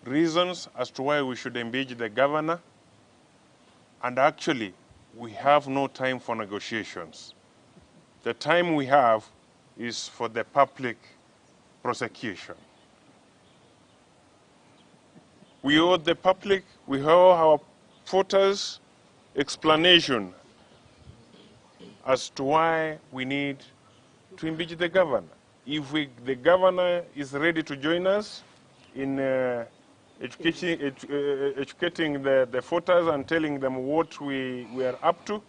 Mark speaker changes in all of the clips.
Speaker 1: reasons as to why we should impeach the governor, and actually we have no time for negotiations. The time we have is for the public prosecution. We owe the public, we owe our voters explanation as to why we need to impeach the governor. If the governor is ready to join us in educating the voters and telling them what we are up to,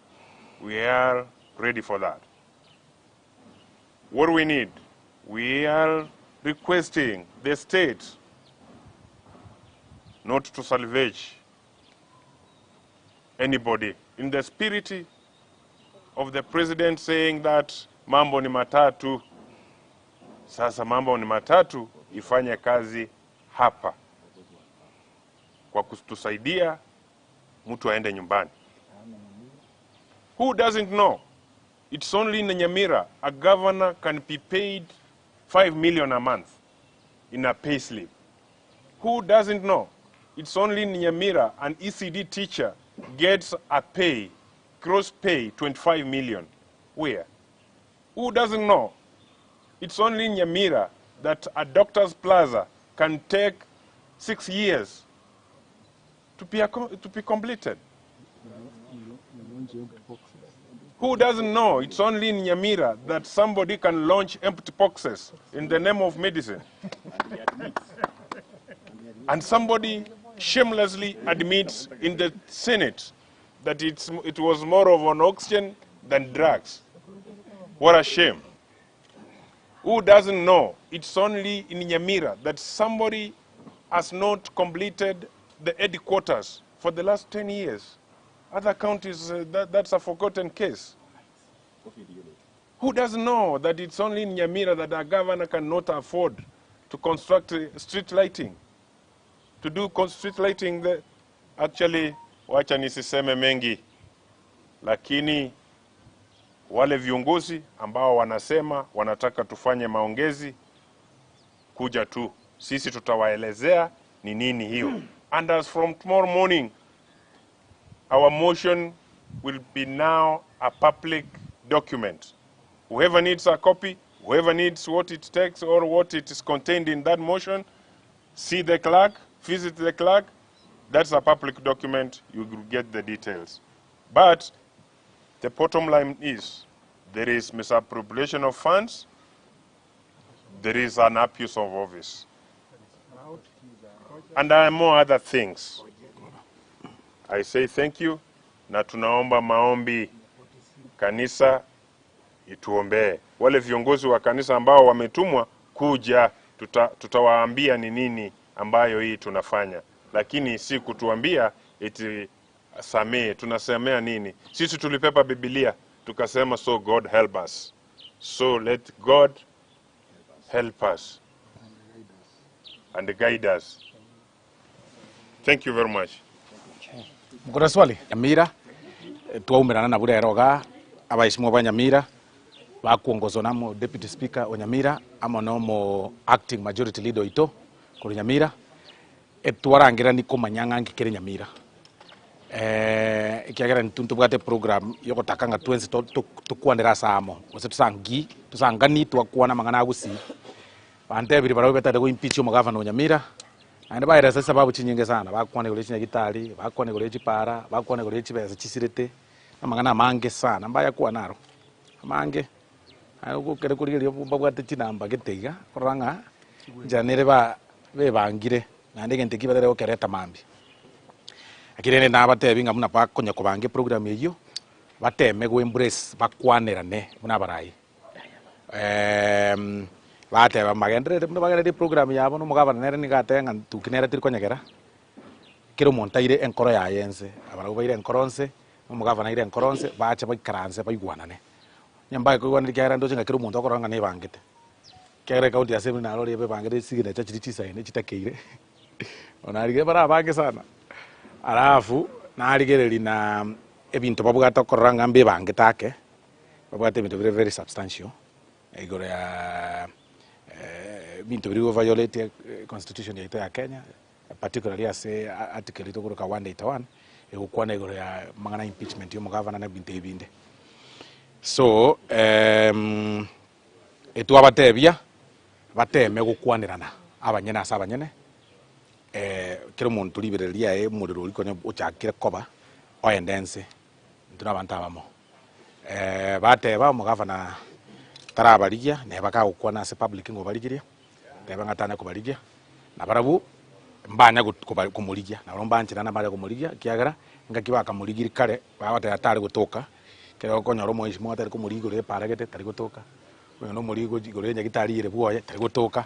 Speaker 1: we are ready for that. What do we need? We are requesting the state not to salvage anybody, in the spirit of the president saying that mambo ni matatu. Sasa mambo ni matatu ifanye kazi hapa kwa kutusaidia mtu aende nyumbani. Who doesn't know? It's only in Nyamira a governor can be paid 5 million a month in a pay slip. Who doesn't know? It's only in Nyamira an ECD teacher gets a pay, gross pay, 25 million. Where? Who doesn't know? It's only in Nyamira that a doctor's plaza can take 6 years to be completed. Who doesn't know? It's only in Nyamira that somebody can launch empty boxes in the name of medicine. And somebody shamelessly admits in the Senate that it was more of an oxygen than drugs. What a shame. Who doesn't know? It's only in Nyamira that somebody has not completed the headquarters for the last 10 years. Other counties, that's a forgotten case. Who doesn't know that it's only in Nyamira that a governor cannot afford to construct street lighting? To do street lighting, actually, wacha nisiseme mengi, lakini wale viongozi ambao wanasema wanataka tufanye maongezi, kuja tu. Sisi tutawaelezea ni nini hiyo. And as from tomorrow morning, our motion will be now a public document. Whoever needs a copy, whoever needs what it takes or what it is contained in that motion, see the clerk, visit the clerk. That's a public document. You will get the details. But the bottom line is there is misappropriation of funds. There is an abuse of office. And there are more other things. I say thank you, na tunaomba maombi kanisa ituombee. Wale viongozi wa kanisa ambao wametumwa kuja, tutawaambia ni nini ambayo hii tunafanya. Lakini si kutuambia eti samee, tunasemea nini? Sisi tulipepa Biblia, tukasema so God help us. So let God help us and guide us. Thank you very much.
Speaker 2: Mkona swali? Nyamira, tuwaumirana na bure eroga, abaishimwa ba Nyamira, bakuongozwa namo Deputy Speaker wa Nyamira, ama nomo Acting Majority Leader ito, kuri Nyamira, tuwarangira niko manyangangi kiri Nyamira. Ikiagera nituntubwate program yoko takanga tuenzi tukuandira samo. Wase tusangani tuwakuana mangana agusi. Bante biri barawe betade go impeach yo magavana wa Nyamira. Ande baira sasa sababu chinyinge sana. Bakwane gole chinyagitali, bakwane gole chipara, bakwane gole chibeza chisirete. Na mangana mange sana. Mbaya kuwa naro. Mange. Ayo kere kuri babwate chinamba getega. Koranga janere ba bangire. Na ndege nteki badere o kereta mambi. Akirene na batebi ngamuna bakonya kubange program yeyo. Bateme go embrace bakwanerane muna barai. Bateba magendere bagere program yabo no mugabana nere ni gatenga tukinera tiri konyagera. Kiro montaire enkoro ya yense abarago baire enkoronse no mugabana ire enkoronse bacha baikaranse baigwanane. Nyamba ko gwanira kera ndo cinga kiro monto akoranga ne bangete. Kera kaunti assembly na rori be bangere sigire cha chirichisa ine chitakeire. Onarige bara bange sana. Alafu narigereri na ebintu babugata koranga mbe bangetake. Babugata ebintu very substantial. Igore ya bintu biri violate constitution ya Kenya, particularly as article itokuruka 181 egukwana iguru ya mangana impeachment yo mugavana na binte binde. So etwabatebia bateme gukwanirana abanyene asa abanyene kero muntu libereria muriro urikonya uchakire koba oyendense nduna abantu abamo bateba mugavana tarabarigia ne bakagukwana ase public ngo barigiria teba ngatana kubarigia na barabu mbanya kumurigia na rombanchira na bare kumurigia kiagara ngakibaka murigiri kare babate atari gutoka kero konyoro moishi motari kumurigure paragete tari gutoka uyo no murigo jigore nyagitari ire buoye tari gutoka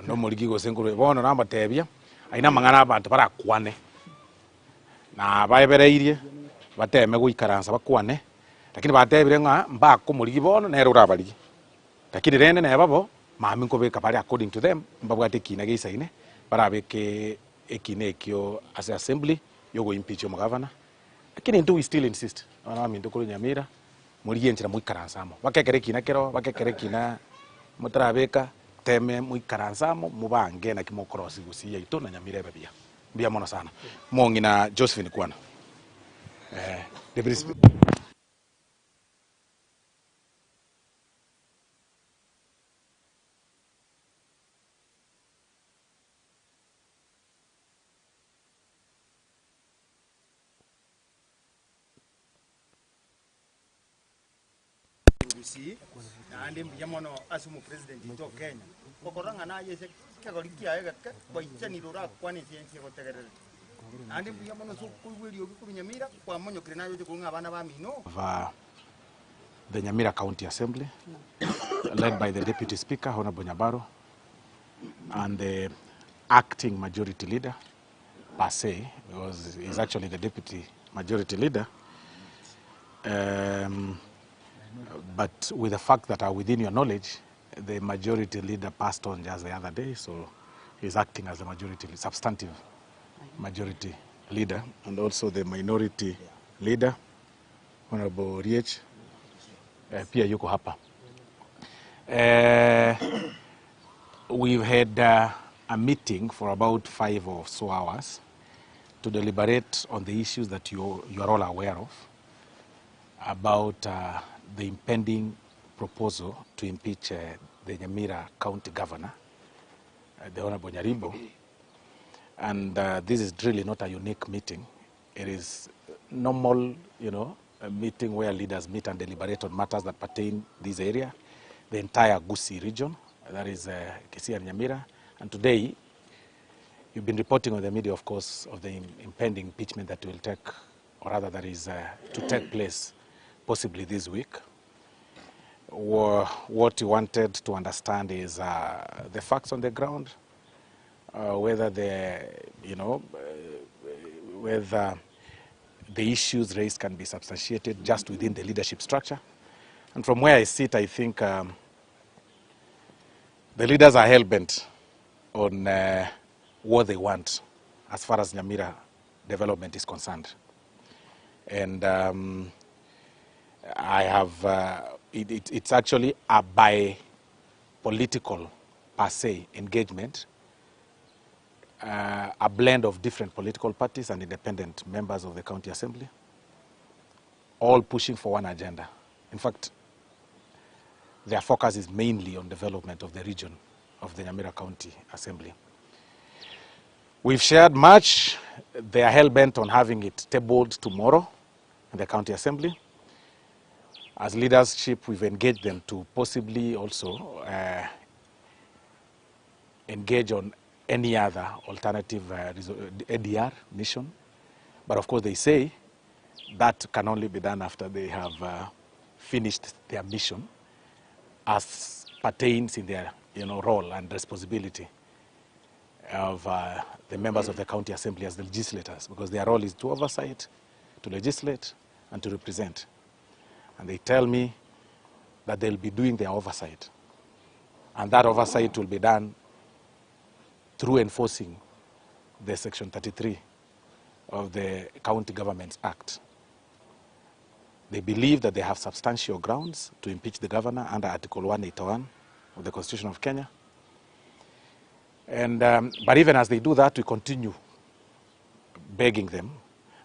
Speaker 2: no murigo senguru bono namba tebia aina mangana abantu barakwane na baebereirie bateme guikaransa bakwane lakini batebire nga mba kumurigi bono nero urabari lakini rene ne babo mami nkobeka bari according to them mbabwate kina geisaine barabeke ekine ekyo as assembly yogo impeach yo governor lakini we still insist ona mindu kuri Nyamira muri yenchira muikaransamo bakekere kina kero bakekere kina mutarabeka teme muikaransamo mubange na kimokorosi gusiya ito na Nyamira bebia mbia mono sana mongi na Josephine kwana
Speaker 3: andi mbiamono asumu president ito Kenya kokoranga na yese kagorikia egaka boichaniro ra kwani cienci gotegerera andi mbiamono so kuigwirio ku Nyamira kwa monyo kirina yote kunga bana ba mino
Speaker 2: the Nyamira County Assembly led by the Deputy Speaker Honorable Nyabaro and the acting majority leader per se because he's actually the deputy majority leader but with the fact that are within your knowledge, the majority leader passed on just the other day, so he's acting as the majority, substantive majority leader, and also the minority leader, Honorable Riech, pia yuko hapa. We've had a meeting for about 5 or so hours to deliberate on the issues that you are all aware of about the impending proposal to impeach the Nyamira County Governor, the Honorable Nyaribo. And this is really not a unique meeting. It is normal, a meeting where leaders meet and deliberate on matters that pertain this area, the entire Gusii region, that is Kisii and Nyamira. And today, you've been reporting on the media, of course, of the impending impeachment that will take, or rather that is to take place possibly this week. What you wanted to understand is the facts on the ground, whether whether the issues raised can be substantiated just within the leadership structure. And from where I sit, I think the leaders are hell-bent on what they want as far as Nyamira development is concerned. And I have, it's actually a bi-political per se engagement, a blend of different political parties and independent members of the county assembly, all pushing for one agenda. In fact, their focus is mainly on development of the region of the Nyamira County Assembly. We've shared much. They are hell-bent on having it tabled tomorrow in the county assembly. As leadership, we've engaged them to possibly also engage on any other alternative ADR mission. But of course, they say that can only be done after they have finished their mission as pertains in their role and responsibility of the members of the county assembly as the legislators, because their role is to oversight, to legislate, and to represent. And they tell me that they'll be doing their oversight. And that oversight will be done through enforcing the Section 33 of the County Governments Act. They believe that they have substantial grounds to impeach the governor under Article 181 of the Constitution of Kenya. And, but even as they do that, we continue begging them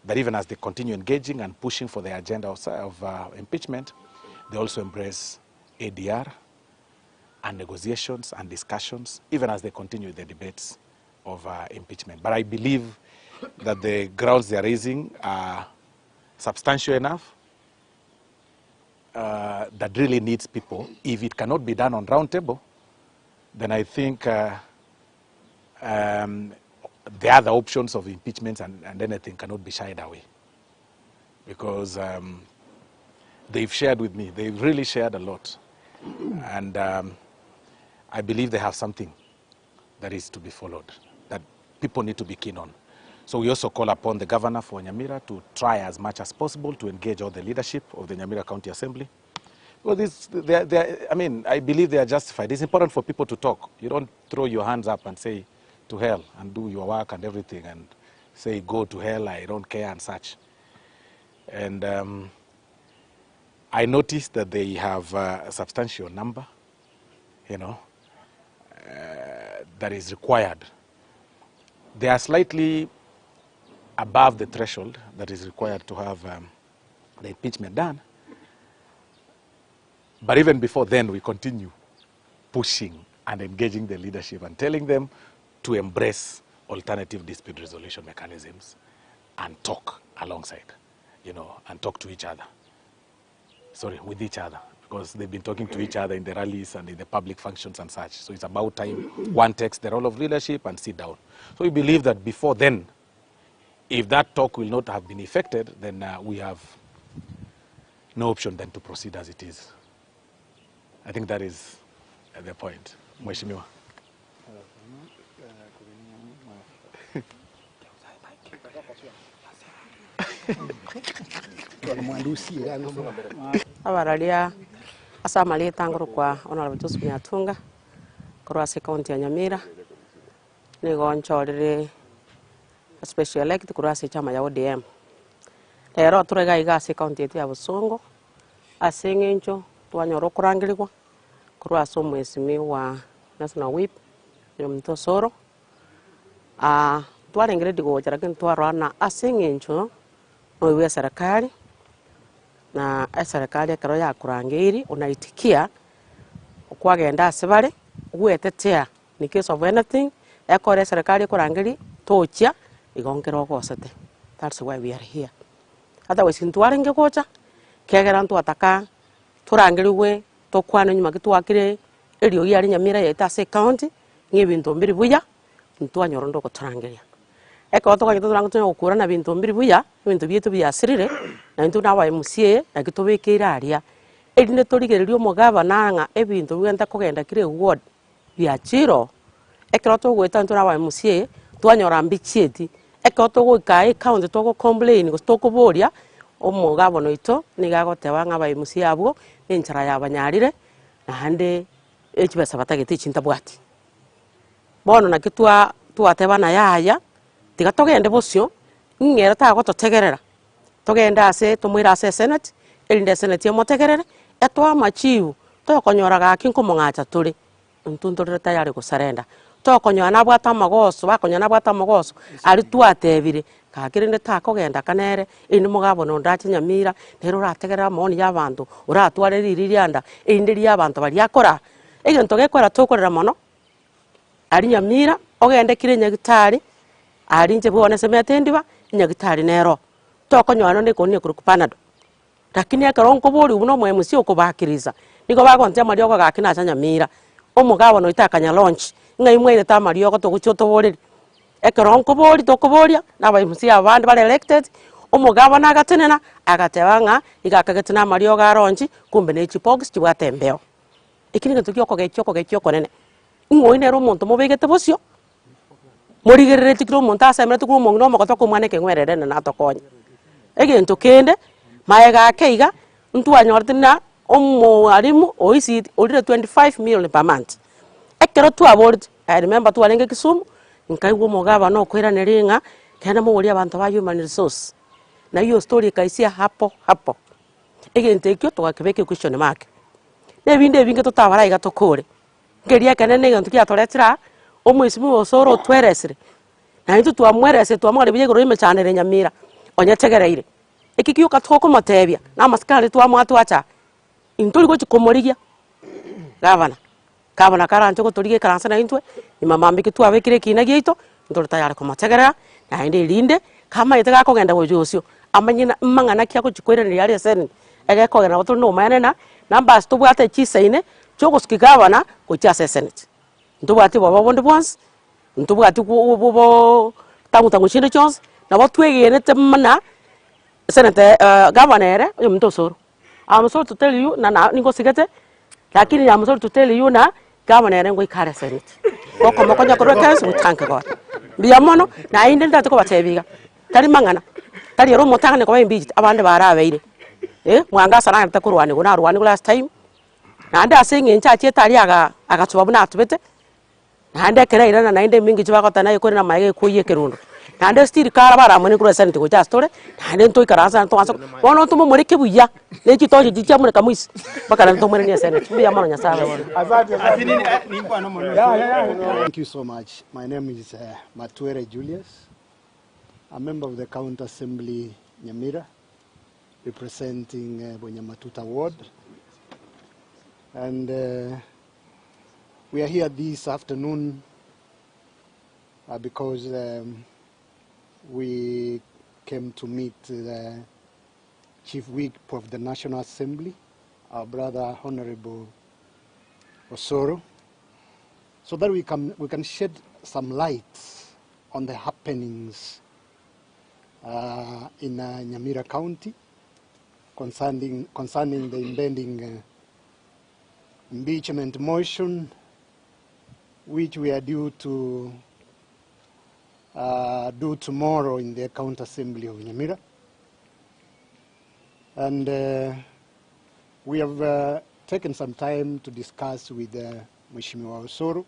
Speaker 2: that even as they continue engaging and pushing for the agenda of impeachment, they also embrace ADR and negotiations and discussions, even as they continue the debates of impeachment. But I believe that the grounds they are raising are substantial enough that really needs people. If it cannot be done on round table, then I think the other options of impeachments and anything cannot be shied away. Because they've shared with me, they've really shared a lot. And I believe they have something that is to be followed, that people need to be keen on. So we also call upon the governor for Nyamira to try as much as possible to engage all the leadership of the Nyamira County Assembly. Well, I mean, I believe they are justified. It's important for people to talk. You don't throw your hands up and say, to hell, and do your work and everything, and say, go to hell, I don't care, and such. And I noticed that they have a substantial number, you know, that is required. They are slightly above the threshold that is required to have the impeachment done. But even before then, we continue pushing and engaging the leadership and telling them to embrace alternative dispute resolution mechanisms and talk alongside, you know, and talk to each other. Sorry, with each other, because they've been talking to each other in the rallies and in the public functions and such. So it's about time one takes the role of leadership and sit down. So we believe that before then, if that talk will not have been effected, then we have no option than to proceed as it is. I think that is the point. Mheshimiwa.
Speaker 4: Abaralia asamali tanguru kwa Honorable Joseph Nyatunga kwa county ya Nyamira ni gonchorere special elect kwa chama ya ODM lero turega igase county ya Busongo asengencho twanyoro kurangirwa kwa somwesimi wa national whip Hon.Silvanus Osoro twarengere digo jarakin twarana asengencho no serikali na serikali karo ya kurangiri unaitikia kwagenda asibare gwetetea in case of anything ekore serikali kurangiri tochia igongero gosete. That's why we are here. Otherwise ntwarenge gocha kegera ntu ataka turangiriwe tokwana nyuma gitwakire erio yari Nyamira yeta se county ngibintu mbiri buya ntwanyorondo kuturangiria eko toka giturango tukura na bintu mbiri buya bintu bietu byasirire na bintu nawa MCA na gitubikira aria erinde torigererio mugaba nanga ebintu bwenta kugenda kire ward bya chiro ekero tugweta ntu nawa MCA twanyora mbichieti eko tugwika county togo complain gostokuburia omugabo noito nigagoteba ngaba MCA abwo enchara yabanyarire na hande echibesa batagete chinta bwati bono na kitwa twateba na yaya tiga togende bosyo ngera ta gototegerera togenda ase tumwira ase senate erinde senate yamotegerere etwa machiu tokonyoraga kinko mongacha turi ntundurire tayari gusarenda tokonyona nabwata magoso bakonyona nabwata magoso ari twatebire kakirinde takogenda kanere indi mugabo no ndache Nyamira rero rategerera moni y'abantu uratware riririanda indi ri abantu bari akora egento gekora tokorera mono ari Nyamira ogende kire nyagitari ari nje bwone semetendiba nyagitari nero tokonywana ne konni kuri kupanado lakini akaronko bori ubuno MCA okubakiriza niko bagonte amari oko gakina cha Nyamira omugabo no itakanya launch ngai mwere ta amari oko toguchoto boreri akaronko bori tokuboria na MCA abandi bari elected omugabo nagatenena agatebanga igakagetina amari oko launch kumbe ne chipox chibwatembeo ikini ntukyo gekyo nene ngoine ro muntu mubegete bosyo murigerere tikiro muntu asemere tikiro mongno mogoto kumwane ke ngwerere na tokonya egento kende maega keiga ntu anyortina omwarimu oisi orire 25 million per month ekero tu award I remember tu alenge Kisumu nkaigwo mugaba no kwira neringa kenda mugori abantu ba human resource na hiyo story kaisia hapo egento ekyo twakebeke question mark nebinde binge tutabara iga tokore ngeria kanene egento kia toretira Mheshimiwa Osoro tweresire na itu twamwerese twamwari biye goro imechanire Nyamira onyetegereire iki kiuka twokumutebia na maskari twamwatwacha inturi go chikomorigia gavana karanje go turige karansa na intwe imamambiki twabekire kina gito nturi tayari kumutegerera na inde linde kama itega kugenda gojucio amanyina mangana kya kuchikwira ni yari sen ege kogera otro no manena numbers tubwate chisaine chogo skigavana go chase senate ntubwate baba bonde bonds ntubwate bo tangu chinde chons na batwegere temana senate governor yo mtosoro I'm sorry to tell you na ningo sigete lakini I'm sorry to tell you na governor ngo ikare senate boko mokonya korokes we thank God biyamono na inde ndate ko batebiga tari mangana tari ro motangane ko imbi abande barabeire mwanga sana ntakurwane go na rwani last time na ande asinge ncha chetari agatuba buna atubete na ande kereira na inde mingi chibakota nayo kuri na maige kuye kerundo na ande still kara bara mani kuri senate go just tore na ande ntoi karansa ntongaso bono ntumo muri kibuya ne chitoje jitia muri kamwisi bakala ntomo muri ne senate biyamono nya sawa.
Speaker 5: Thank you so much. My name is Matuere Julius, a member of the County Assembly Nyamira, representing Bonyamatuta Ward. And we are here this afternoon because we came to meet the Chief Whip of the National Assembly, our brother Hon. Osoro, so that we can shed some light on the happenings in Nyamira County concerning the impending impeachment motion, which we are due to do tomorrow in the County Assembly of Nyamira. And we have taken some time to discuss with Mheshimiwa Osoro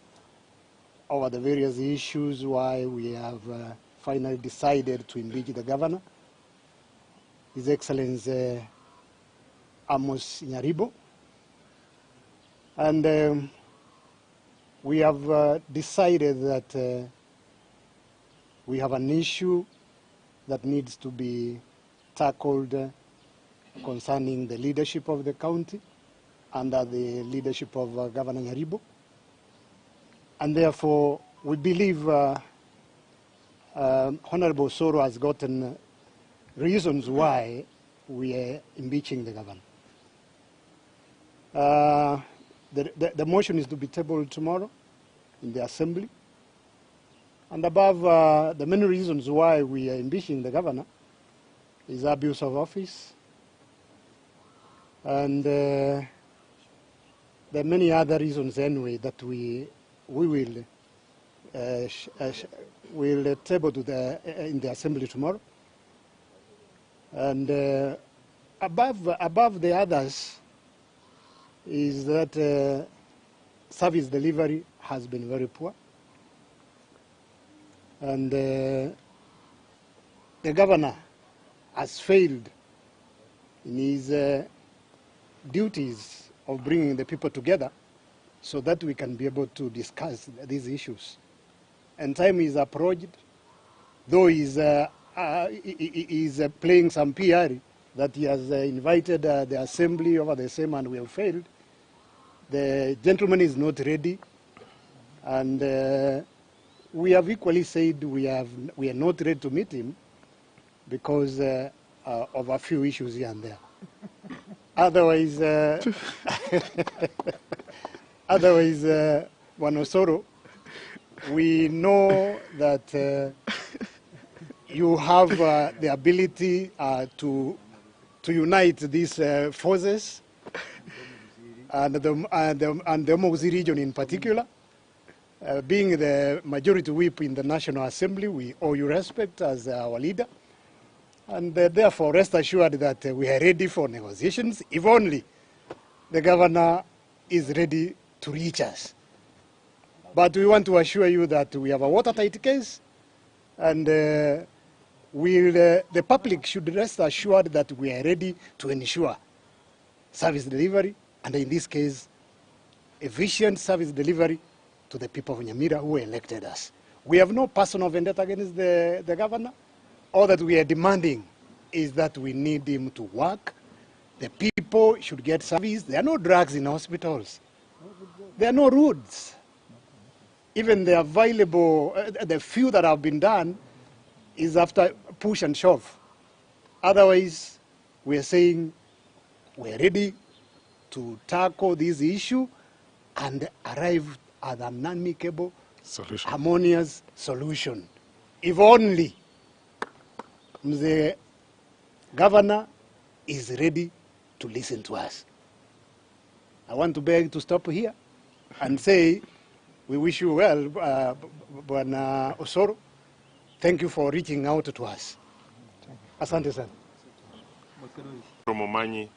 Speaker 5: over the various issues why we have finally decided to impeach the governor, His Excellency Amos Nyaribo. And we have decided that we have an issue that needs to be tackled concerning the leadership of the county under the leadership of Governor Nyaribo. And therefore, we believe Honorable Osoro has gotten reasons why we are impeaching the governor. The motion is to be tabled tomorrow in the Assembly. And above the many reasons why we are impeaching the governor is abuse of office. And there are many other reasons anyway that we will table to in the Assembly tomorrow. And above the others is that service delivery has been very poor. And the governor has failed in his duties of bringing the people together so that we can be able to discuss these issues. And time is approached, though he's playing some PR that he has invited the Assembly over the same and we have failed. The gentleman is not ready, and we have equally said we are not ready to meet him because of a few issues here and there. Otherwise, Bwana Osoro, we know that you have the ability to unite these forces and the Mozi region in particular. Being the majority whip in the National Assembly, we owe you respect as our leader. And therefore, rest assured that we are ready for negotiations, if only the governor is ready to reach us. But we want to assure you that we have a watertight case, and the public should rest assured that we are ready to ensure service delivery, and in this case, efficient service delivery to the people of Nyamira who elected us. We have no personal vendetta against the governor. All that we are demanding is that we need him to work. The people should get service. There are no drugs in hospitals. There are no roads. Even the available, the few that have been done is after push and shove. Otherwise, we are saying we're ready to tackle this issue and arrive at an amicable, harmonious solution. If only the governor is ready to listen to us. I want to beg to stop here and say we wish you well, Bwana Osoro. Thank you for reaching out to us. Asante sana.
Speaker 1: Momanyi,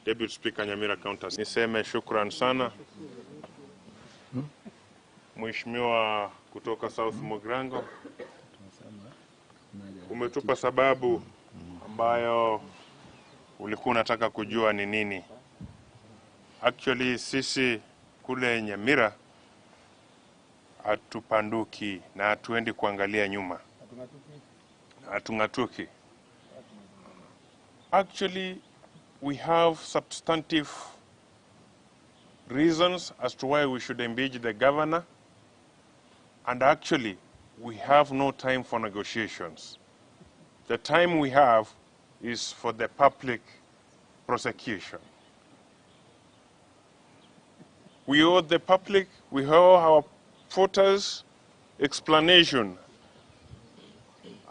Speaker 1: Deputy Speaker Nyamira County. Niseme shukran sana Mheshimiwa kutoka South Mogrango. Umetupa sababu ambayo ulikuwa unataka kujua ni nini. Actually sisi kule Nyamira hatupanduki na hatuendi kuangalia nyuma. Hatungatuki. Actually, we have substantive reasons as to why we should impeach the governor, and actually, we have no time for negotiations. The time we have is for the public prosecution. We owe the public, we owe our voters explanation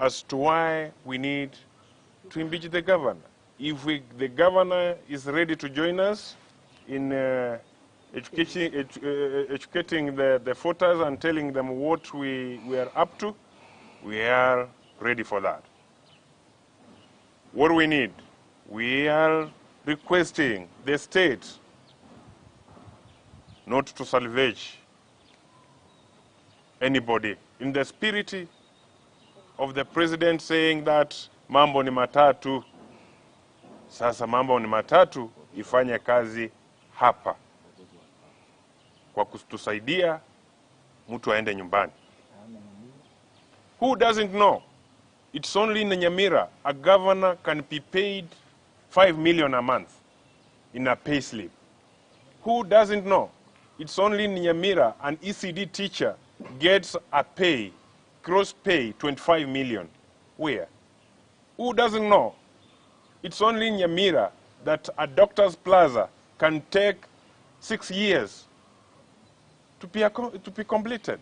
Speaker 1: as to why we need to impeach the governor. If the governor is ready to join us in educating the voters and telling them what we are up to, we are ready for that. What do we need? We are requesting the state not to salvage anybody, in the spirit of the president saying that mambo ni matatu. Sasa mambo ni matatu, ifanye kazi hapa kwa kutusaidia mtu aende nyumbani. Who doesn't know? It's only in Nyamira a governor can be paid 5 million a month in a pay slip. Who doesn't know? It's only in Nyamira an ECD teacher gets a pay, gross pay 25 million. Where? Who doesn't know? It's only in Nyamira that a doctor's plaza can take 6 years to be completed.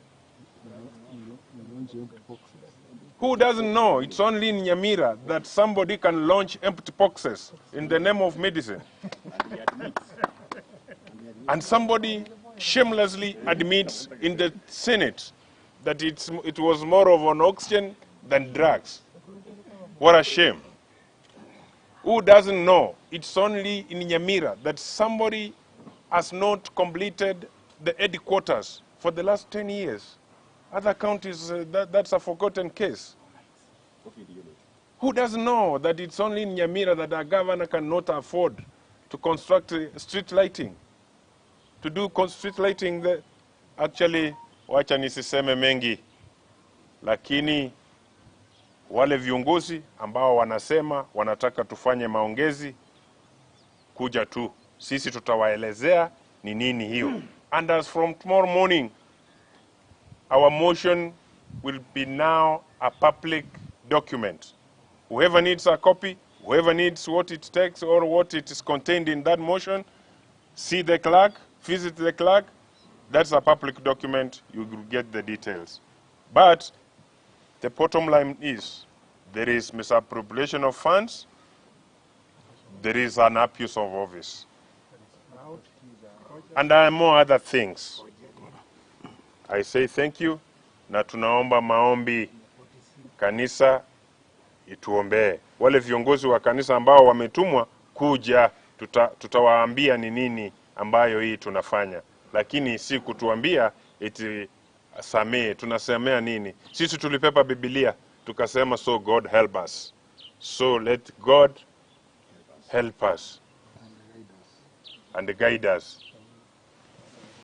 Speaker 1: Who doesn't know? It's only in Nyamira that somebody can launch empty boxes in the name of medicine. And somebody shamelessly admits in the Senate that it was more of an oxygen than drugs. What a shame. Who doesn't know? It's only in Nyamira that somebody has not completed the headquarters for the last 10 years. Other counties, that's a forgotten case. Who doesn't know that it's only in Nyamira that a governor cannot afford to construct street lighting? To do street lighting, actually, wacha nisiseme mengi, lakini wale viongozi ambao wanasema wanataka tufanye maongezi, kuja tu. Sisi tutawaelezea ni nini hiyo. And as from tomorrow morning, our motion will be now a public document. Whoever needs a copy, whoever needs what it takes or what it is contained in that motion, see the clerk, visit the clerk. That's a public document. You will get the details. But the bottom line is there is misappropriation of funds. There is an abuse of office. And there are more other things. I say thank you, na tunaomba maombi kanisa ituombee. Wale viongozi wa kanisa ambao wametumwa kuja, tutawaambia ni nini ambayo hii tunafanya. Lakini si kutuambia eti samee, tunasemea nini? Sisi tulipepa Biblia, tukasema so God help us. So let God help us and guide us.